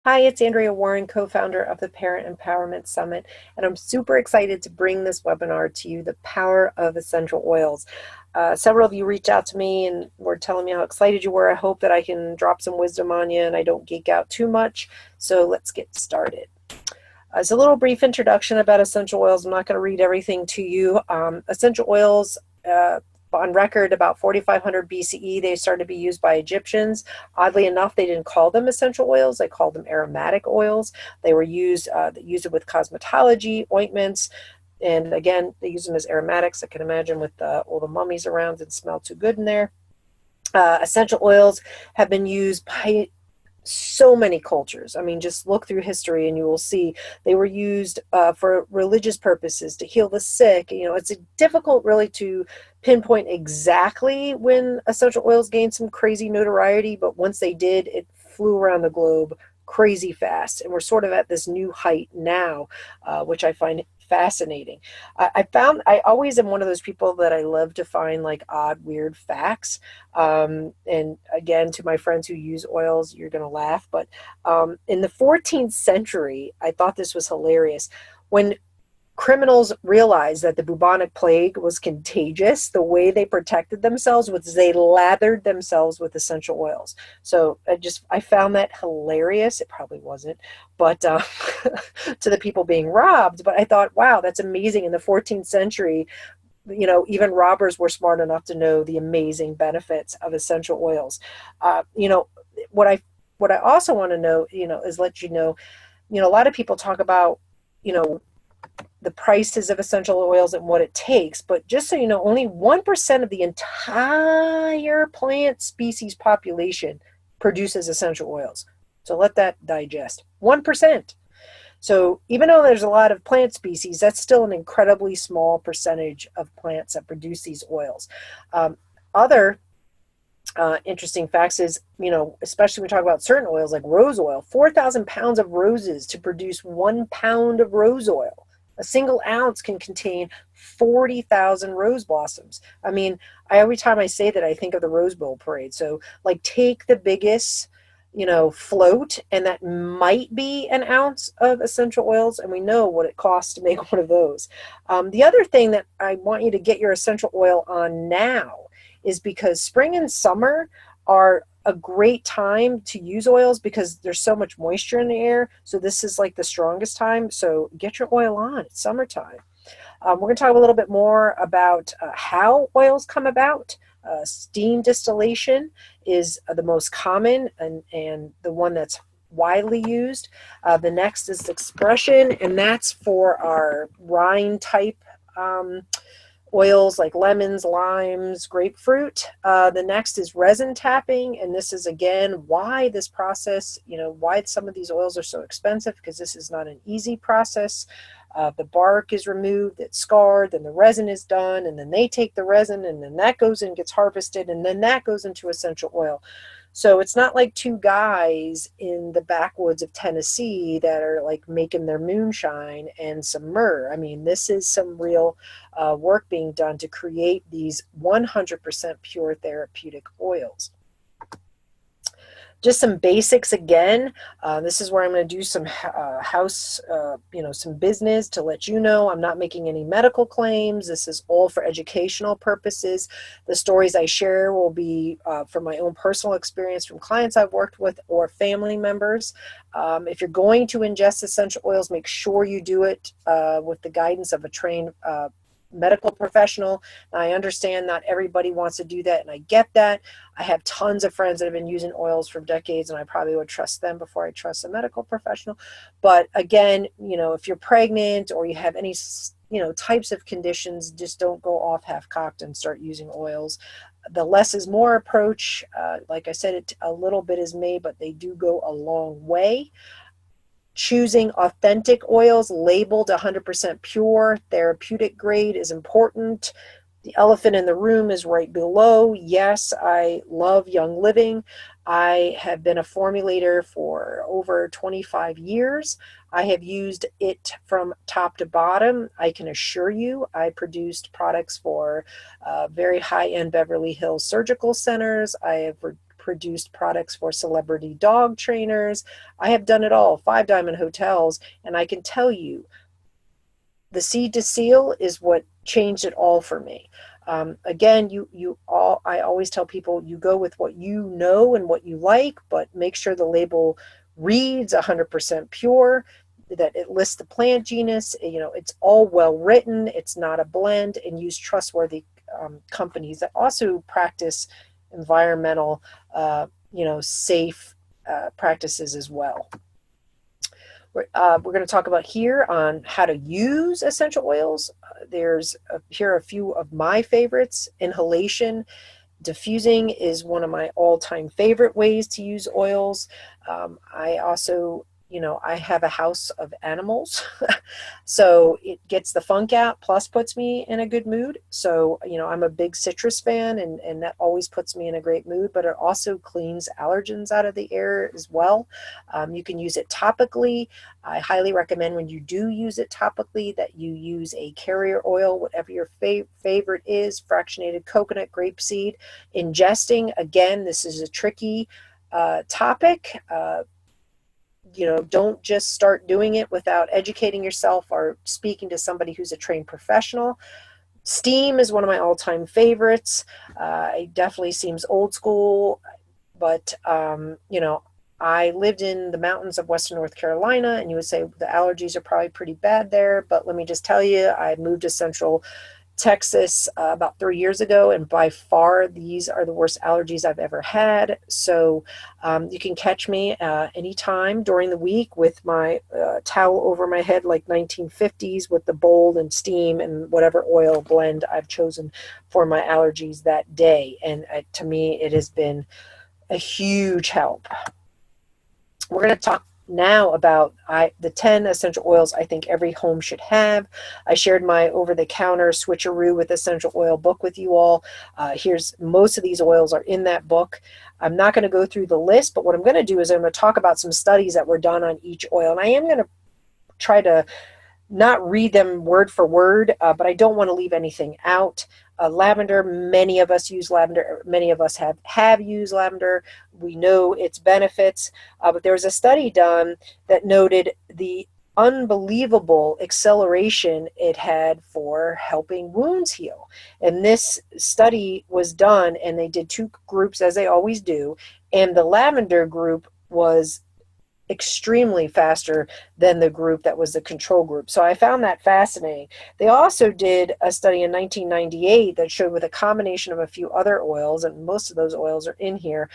Hi, it's Andrea Warren, co-founder of the Parent Empowerment Summit, and I'm super excited to bring this webinar to you, The Power of Essential Oils. Several of you reached out to me and were telling me how excited you were. I hope that I can drop some wisdom on you and I don't geek out too much. So let's get started. As a little brief introduction about essential oils, I'm not going to read everything to you. Essential oils, on record, about 4500 BCE, they started to be used by Egyptians. Oddly enough, they didn't call them essential oils. They called them aromatic oils. They were used, they used it with cosmetology, ointments, and again, they use them as aromatics. I can imagine with all the mummies around, it smelled too good in there. Essential oils have been used by so many cultures. I mean, just look through history and you will see they were used for religious purposes, to heal the sick. You know, it's difficult really to pinpoint exactly when essential oils gained some crazy notoriety, but once they did, it flew around the globe crazy fast. And we're sort of at this new height now, which I find fascinating. I always am one of those people that I love to find like odd, weird facts. And again, to my friends who use oils, you're going to laugh. But in the 14th century, I thought this was hilarious. When criminals realized that the bubonic plague was contagious, the way they protected themselves was they lathered themselves with essential oils. So I found that hilarious. It probably wasn't, but to the people being robbed. But I thought, wow, that's amazing. In the 14th century, you know, even robbers were smart enough to know the amazing benefits of essential oils. You know, what I what I also want to know, you know, is let you know, a lot of people talk about, you know, the prices of essential oils and what it takes. But just so you know, only 1% of the entire plant species population produces essential oils. So let that digest. 1%. So even though there's a lot of plant species, that's still an incredibly small percentage of plants that produce these oils. Other interesting facts is, you know, especially when we talk about certain oils like rose oil, 4,000 pounds of roses to produce 1 pound of rose oil. A single ounce can contain 40,000 rose blossoms. I mean, every time I say that, I think of the Rose Bowl parade. So, like, take the biggest, you know, float, and that might be an ounce of essential oils, and we know what it costs to make one of those. The other thing that I want you to get your essential oil on now is because spring and summer are a great time to use oils because there's so much moisture in the air. So this is like the strongest time. So get your oil on. It's summertime. We're going to talk a little bit more about how oils come about. Steam distillation is the most common and the one that's widely used. The next is expression, and that's for our rind type oils like lemons, limes, grapefruit. The next is resin tapping, and this is again why this process, you know, why some of these oils are so expensive, because this is not an easy process. The bark is removed, it's scarred, then the resin is done, and then they take the resin, and then that goes and gets harvested, and then that goes into essential oil. So it's not like two guys in the backwoods of Tennessee that are like making their moonshine and some myrrh. I mean, this is some real work being done to create these 100% pure therapeutic oils. Just some basics again. This is where I'm going to do some house, you know, some business to let you know I'm not making any medical claims. This is all for educational purposes. The stories I share will be from my own personal experience from clients I've worked with or family members. If you're going to ingest essential oils, make sure you do it with the guidance of a trained medical professional. Now, I understand not everybody wants to do that, and I get that. I have tons of friends that have been using oils for decades, and I probably would trust them before I trust a medical professional. But again, you know, if you're pregnant or you have any, you know, types of conditions, just don't go off half-cocked and start using oils. The less is more approach, like I said, a little bit is made, but they do go a long way. Choosing authentic oils labeled 100% pure, therapeutic grade is important. The elephant in the room is right below. Yes, I love Young Living. I have been a formulator for over 25 years. I have used it from top to bottom. I can assure you I produced products for very high-end Beverly Hills surgical centers. I have produced products for celebrity dog trainers. I have done it all, Five Diamond hotels, and I can tell you, the seed to seal is what changed it all for me. Again, I always tell people, you go with what you know and what you like, but make sure the label reads 100% pure, that it lists the plant genus, it's all well written, it's not a blend, and use trustworthy companies that also practice environmental, safe practices as well. We're going to talk about here on how to use essential oils. Here are a few of my favorites. Inhalation. Diffusing is one of my all-time favorite ways to use oils. I also, I have a house of animals, so it gets the funk out, plus puts me in a good mood. So, I'm a big citrus fan, and that always puts me in a great mood, but it also cleans allergens out of the air as well. You can use it topically. I highly recommend when you do use it topically that you use a carrier oil, whatever your favorite is, fractionated coconut, grapeseed. Ingesting, again, this is a tricky topic. Don't just start doing it without educating yourself or speaking to somebody who's a trained professional. Steam is one of my all-time favorites. It definitely seems old school, but I lived in the mountains of Western North Carolina, and you would say the allergies are probably pretty bad there, but let me just tell you, I moved to Central Texas about 3 years ago, and by far these are the worst allergies I've ever had. So you can catch me anytime during the week with my towel over my head like 1950s with the bold and steam and whatever oil blend I've chosen for my allergies that day. And to me, it has been a huge help. We're going to talk now about the 10 essential oils I think every home should have. I shared my over-the-counter switcheroo with essential oil book with you all. Most of these oils are in that book. I'm not going to go through the list, but what I'm going to do is I'm going to talk about some studies that were done on each oil, and I am going to try to not read them word for word, but I don't want to leave anything out. Lavender, many of us use lavender. Many of us have used lavender. We know its benefits, but there was a study done that noted the unbelievable acceleration it had for helping wounds heal. And this study was done, and they did two groups, as they always do, and the lavender group was extremely faster than the group that was the control group. So I found that fascinating. They also did a study in 1998 that showed with a combination of a few other oils, and most of those oils are in here,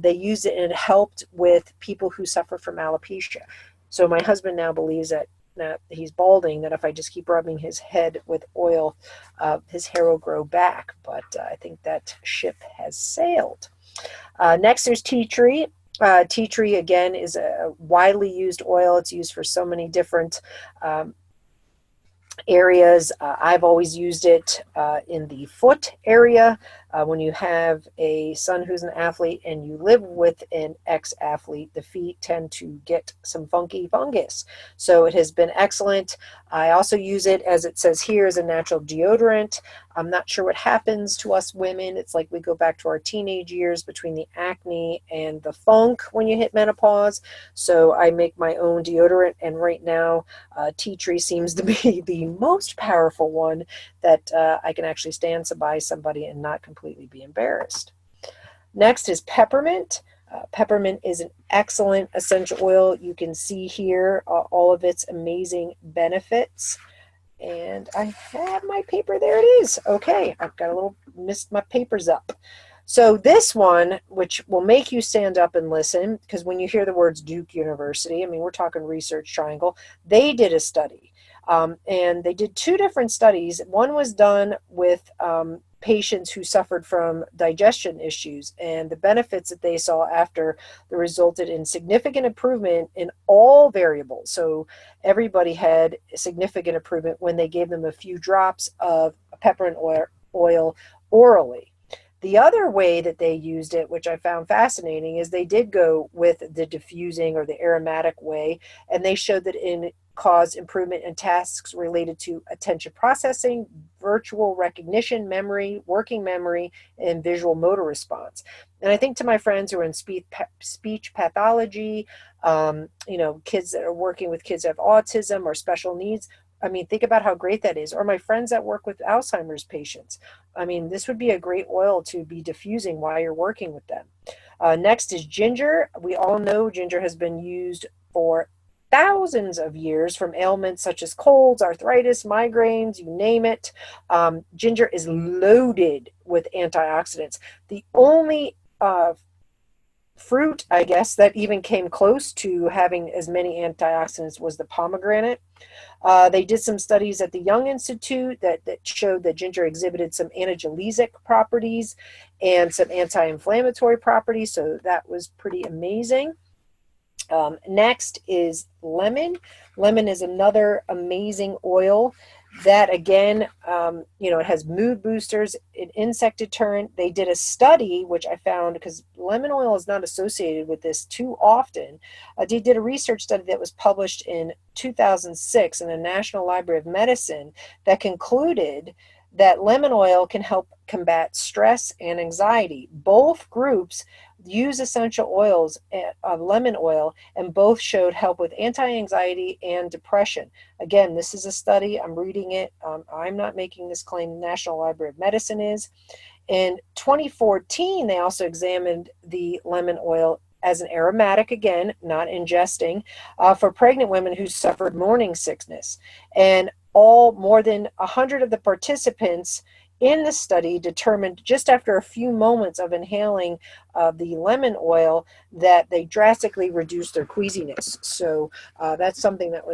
they used it and it helped with people who suffer from alopecia. So my husband now believes that he's balding, that if I just keep rubbing his head with oil, his hair will grow back. But I think that ship has sailed. Next, there's tea tree. Tea tree, again, is a widely used oil. It's used for so many different areas. I've always used it in the foot area. When you have a son who's an athlete and you live with an ex-athlete, the feet tend to get some funky fungus. So it has been excellent. I also use it, as it says here, as a natural deodorant. I'm not sure what happens to us women. It's like we go back to our teenage years between the acne and the funk when you hit menopause. So I make my own deodorant, and right now tea tree seems to be the most powerful one that I can actually stand by somebody and not completely be embarrassed. Next is peppermint. Peppermint is an excellent essential oil. You can see here all of its amazing benefits. And I have my paper. There it is. Okay, I've got a little messed my papers up. So this one, which will make you stand up and listen, because when you hear the words Duke University, I mean, we're talking research triangle, they did a study. And they did two different studies. One was done with patients who suffered from digestion issues, and the benefits that they saw after resulted in significant improvement in all variables. So everybody had significant improvement when they gave them a few drops of peppermint oil orally. The other way that they used it, which I found fascinating, is they did go with the diffusing or the aromatic way, and they showed that it caused improvement in tasks related to attention processing, virtual recognition, memory, working memory, and visual motor response. And I think to my friends who are in speech pathology, kids that are working with kids that have autism or special needs, I mean, think about how great that is. Or my friends that work with Alzheimer's patients. I mean, this would be a great oil to be diffusing while you're working with them. Next is ginger. We all know ginger has been used for thousands of years from ailments such as colds, arthritis, migraines, you name it. Ginger is loaded with antioxidants. The only fruit, I guess, that even came close to having as many antioxidants was the pomegranate. They did some studies at the Young Institute that showed that ginger exhibited some analgesic properties and some anti-inflammatory properties, so that was pretty amazing. Next is lemon. Lemon is another amazing oil that, again, it has mood boosters, an insect deterrent. They did a study, which I found, because lemon oil is not associated with this too often. They did a research study that was published in 2006 in the National Library of Medicine that concluded that lemon oil can help combat stress and anxiety. Both groups use essential oils of lemon oil, and both showed help with anti-anxiety and depression. Again, this is a study. I'm reading it. I'm not making this claim. The National Library of Medicine is. In 2014, they also examined the lemon oil as an aromatic, again, not ingesting, for pregnant women who suffered morning sickness. And more than 100 of the participants in the study determined just after a few moments of inhaling the lemon oil that they drastically reduced their queasiness. So that's something that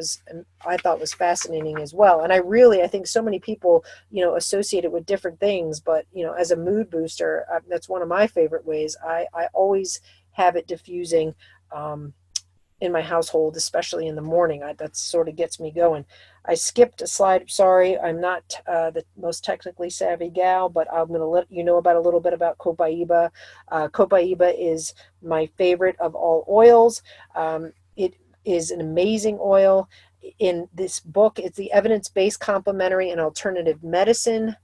I thought was fascinating as well. And I think so many people, associate it with different things, but, as a mood booster, that's one of my favorite ways. I always have it diffusing in my household, especially in the morning. That sort of gets me going. I skipped a slide. Sorry, I'm not the most technically savvy gal, but I'm going to let you know about a little bit about copaiba. Copaiba is my favorite of all oils. It is an amazing oil. In this book, it's the Evidence-Based Complementary and Alternative Medicine.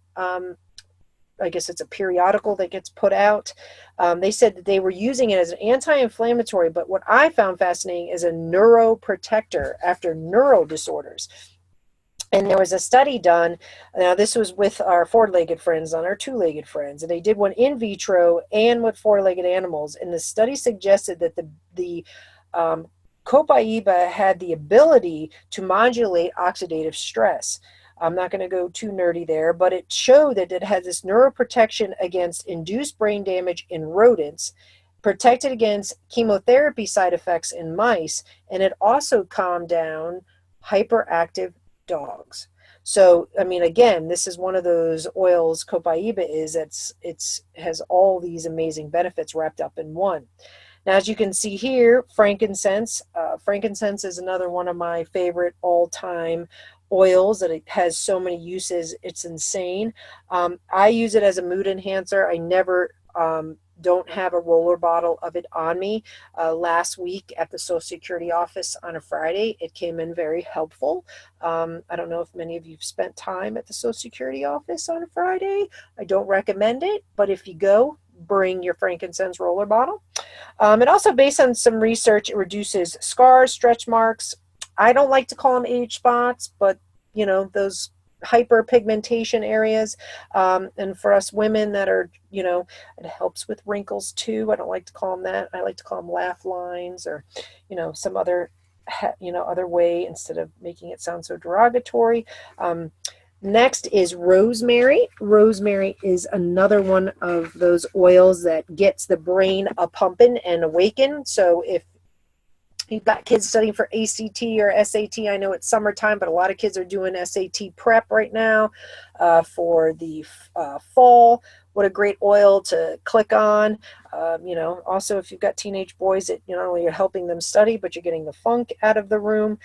I guess it's a periodical that gets put out. They said that they were using it as an anti-inflammatory, but what I found fascinating is a neuroprotector after neural disorders. And there was a study done. Now, this was with our four-legged friends, on our two-legged friends, and they did one in vitro and with four-legged animals. And the study suggested that the copaiba had the ability to modulate oxidative stress. I'm not going to go too nerdy there, but it showed that it had this neuroprotection against induced brain damage in rodents, protected against chemotherapy side effects in mice, and it also calmed down hyperactive dogs. So, I mean, again, this is one of those oils, copaiba is, it's has all these amazing benefits wrapped up in one. Now, as you can see here, frankincense. Frankincense is another one of my favorite all-time oils that it has so many uses. It's insane. I use it as a mood enhancer. I never don't have a roller bottle of it on me. Last week at the Social Security office on a Friday, it came in very helpful. I don't know if many of you have spent time at the Social Security office on a Friday. I don't recommend it, but if you go, bring your frankincense roller bottle. It also, based on some research, it reduces scars, stretch marks. I don't like to call them age spots, but those hyperpigmentation areas. And for us women that are, it helps with wrinkles too. I don't like to call them that. I like to call them laugh lines, or, some other, other way, instead of making it sound so derogatory. Next is rosemary. Rosemary is another one of those oils that gets the brain a-pumping and awakened. So if you've got kids studying for ACT or SAT, I know it's summertime, but a lot of kids are doing SAT prep right now for the fall. What a great oil to click on. Also, if you've got teenage boys, not only you're helping them study, but you're getting the funk out of the room.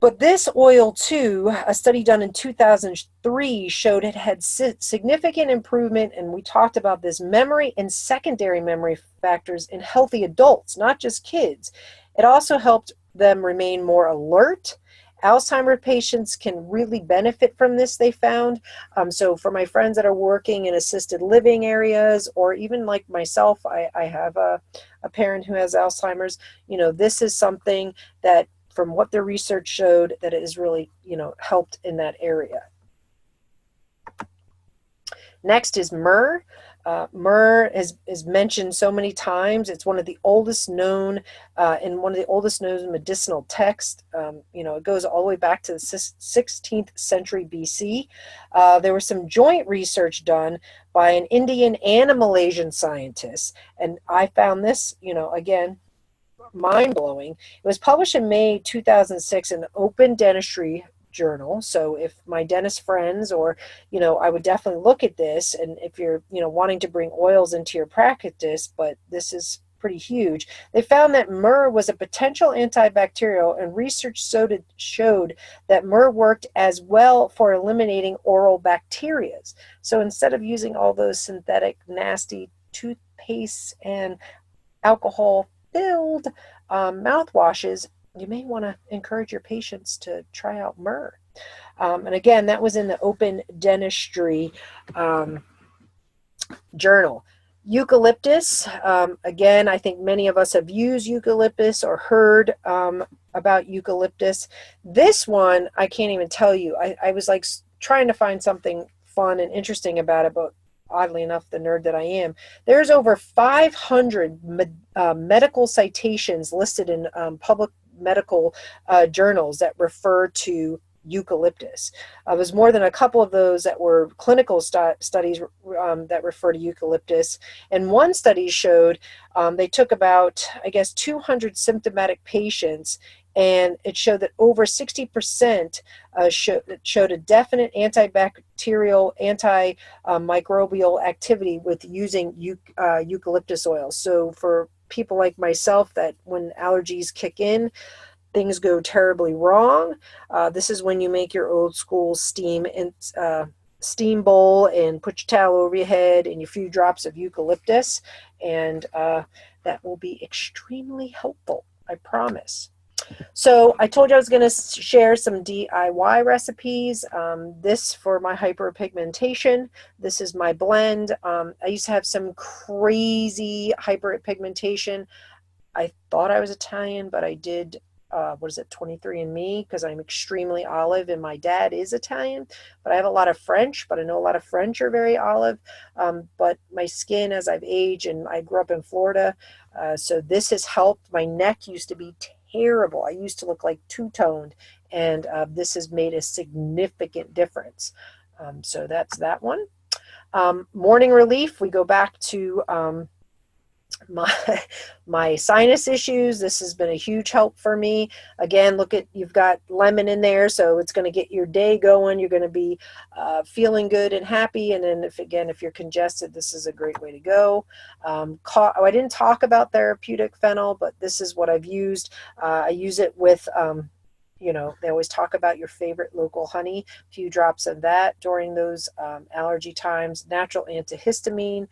But this oil too, a study done in 2003 showed it had significant improvement, and we talked about this, memory and secondary memory factors in healthy adults, not just kids. It also helped them remain more alert Alzheimer patients can really benefit from this, they found. So for my friends that are working in assisted living areas, or even like myself, I have a parent who has Alzheimer's, this is something that from what their research showed that it has really, helped in that area. Next is myrrh. Myrrh is mentioned so many times. It's one of the oldest known, in one of the oldest known medicinal texts. It goes all the way back to the 16th century BC. There was some joint research done by an Indian and a Malaysian scientist, and I found this, again, mind-blowing. It was published in May 2006 in the Open Dentistry Journal. So if my dentist friends, or I would definitely look at this. And if you're wanting to bring oils into your practice, but this is pretty huge, they found that myrrh was a potential antibacterial, and research showed that myrrh worked as well for eliminating oral bacteria. So instead of using all those synthetic nasty toothpaste and alcohol filled mouthwashes, you may want to encourage your patients to try out myrrh. And again, that was in the Open Dentistry Journal. Eucalyptus, again, I think many of us have used eucalyptus or heard about eucalyptus. This one, I can't even tell you. I was like trying to find something fun and interesting about it, but oddly enough, the nerd that I am, there's over 500 medical citations listed in public medical journals that refer to eucalyptus. There's more than a couple of those that were clinical studies that refer to eucalyptus. And one study showed they took about, 200 symptomatic patients, and it showed that over 60% showed a definite antibacterial, antimicrobial activity with using eucalyptus oil. So for people like myself, that when allergies kick in, things go terribly wrong. This is when you make your old school steam bowl and put your towel over your head and a few drops of eucalyptus, and that will be extremely helpful, I promise. So I told you I was going to share some DIY recipes. This for my hyperpigmentation. This is my blend. I used to have some crazy hyperpigmentation. I thought I was Italian, but I did 23andMe, because I'm extremely olive, and my dad is Italian, but I have a lot of French, but I know a lot of French are very olive. But my skin, as I've aged, and I grew up in Florida, so this has helped. My neck used to be terrible. I used to look like two-toned, and this has made a significant difference. So that's that one. Morning relief, we go back to my sinus issues. This has been a huge help for me. Again, you've got lemon in there, so it's going to get your day going. You're going to be feeling good and happy. And then if you're congested, this is a great way to go. I didn't talk about therapeutic fennel, but this is what I've used. I use it with they always talk about your favorite local honey, a few drops of that during those allergy times. Natural antihistamine,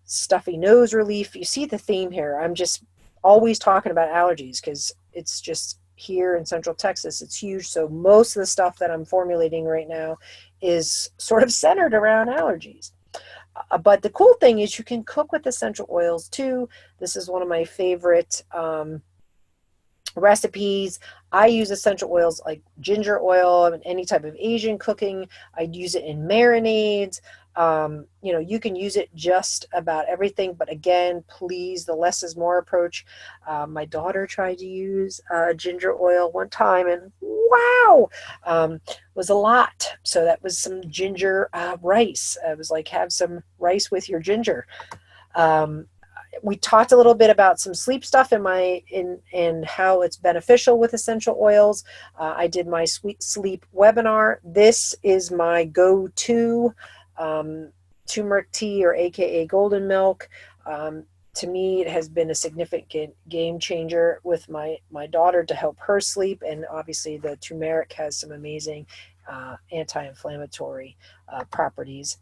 stuffy nose relief. You see the theme here. I'm just always talking about allergies because it's just here in Central Texas, it's huge. So most of the stuff that I'm formulating right now is sort of centered around allergies. But the cool thing is you can cook with essential oils too. This is one of my favorite recipes. I use essential oils like ginger oil and any type of Asian cooking. I use it in marinades. You can use it just about everything, but again, please, the less is more approach. My daughter tried to use ginger oil one time, and wow, was a lot. So that was some ginger rice. It was like, have some rice with your ginger. We talked a little bit about some sleep stuff in how it's beneficial with essential oils. I did my sweet sleep webinar. This is my go-to turmeric tea, or AKA golden milk. To me, it has been a significant game changer with my daughter to help her sleep. And obviously the turmeric has some amazing anti-inflammatory properties.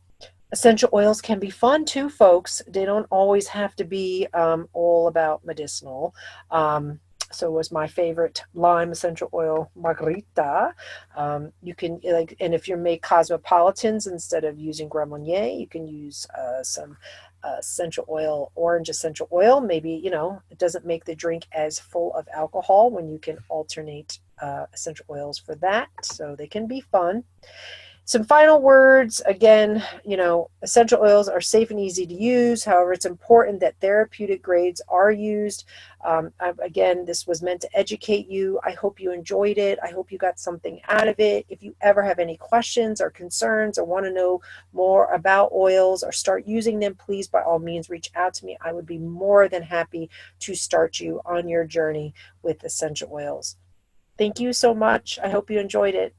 Essential oils can be fun too, folks. They don't always have to be all about medicinal. So it was my favorite lime essential oil margarita. You can like, and if you make cosmopolitans instead of using Grand Marnier, you can use some essential oil, orange essential oil. Maybe, you know, it doesn't make the drink as full of alcohol when you can alternate essential oils for that. So they can be fun. Some final words. Again, you know, essential oils are safe and easy to use. However, it's important that therapeutic grades are used. Again, this was meant to educate you. I hope you enjoyed it. I hope you got something out of it. If you ever have any questions or concerns or want to know more about oils or start using them, please, by all means, reach out to me. I would be more than happy to start you on your journey with essential oils. Thank you so much. I hope you enjoyed it.